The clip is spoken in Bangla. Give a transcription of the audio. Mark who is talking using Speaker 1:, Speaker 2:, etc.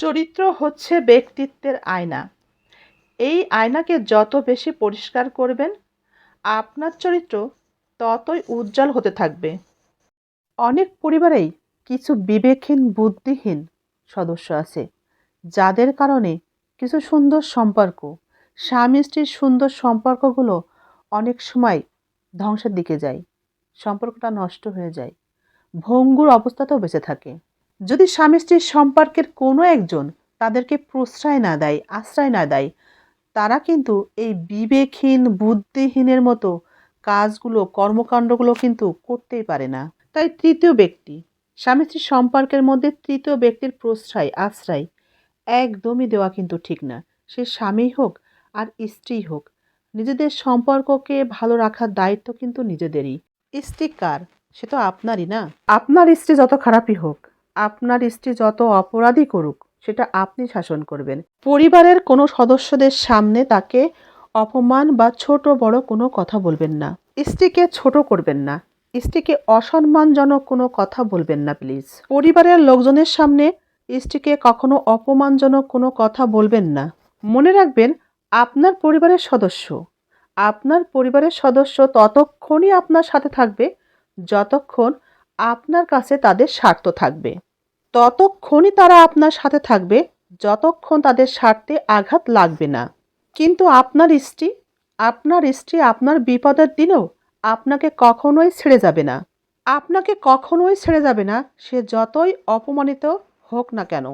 Speaker 1: চরিত্র হচ্ছে ব্যক্তিত্বের আয়না। এই আয়নাকে যত বেশি পরিষ্কার করবেন, আপনার চরিত্র ততই উজ্জ্বল হতে থাকবে। অনেক পরিবারেই কিছু বিবেকহীন, বুদ্ধিহীন সদস্য আছে, যাদের কারণে কিছু সুন্দর সম্পর্ক, স্বামী-স্ত্রীর সুন্দর সম্পর্কগুলো অনেক সময় ধ্বংসের দিকে যায়। সম্পর্কটা নষ্ট হয়ে যায়। ভঙ্গুর অবস্থাতেও বেঁচে থাকে। যদি স্বামী-স্ত্রীর সম্পর্কের কোনো একজন তাদেরকে প্রশ্রয় না দেয়, আশ্রয় না দেয়, তারা কিন্তু এই বিবেকহীন, বুদ্ধিহীনের মতো কাজগুলো, কর্মকাণ্ডগুলো কিন্তু করতেই পারে না। তাই তৃতীয় ব্যক্তি, স্বামী-স্ত্রীর সম্পর্কের মধ্যে তৃতীয় ব্যক্তির প্রশ্রয়, আশ্রয় একদমই দেওয়া কিন্তু ঠিক না। সে স্বামীই হোক আর স্ত্রীই হোক, নিজেদের সম্পর্ককে ভালো রাখার দায়িত্ব কিন্তু নিজেদেরই। স্ত্রী কার? সে তো আপনারই না। আপনার স্ত্রী যত খারাপই হোক, আপনার স্ত্রী যত অপরাধী করুক, সেটা আপনি শাসন করবেন। পরিবারের কোনো সদস্যদের সামনে তাকে অপমান বা ছোট বড় কোনো কথা বলবেন না। স্ত্রীকে ছোট করবেন না। স্ত্রীকে অসম্মানজনক কোনো কথা বলবেন না প্লিজ। পরিবারের লোকজনের সামনে স্ত্রীকে কখনো অপমানজনক কোনো কথা বলবেন না। মনে রাখবেন, আপনার পরিবারের সদস্য ততক্ষণই আপনার সাথে থাকবে যতক্ষণ আপনার কাছে তাদের স্বার্থ থাকবে। ততক্ষণই তারা আপনার সাথে থাকবে যতক্ষণ তাদের স্বার্থে আঘাত লাগবে না। কিন্তু আপনার স্ত্রী আপনার বিপদের দিনেও আপনাকে কখনোই ছেড়ে যাবে না। সে যতই অপমানিত হোক না কেন।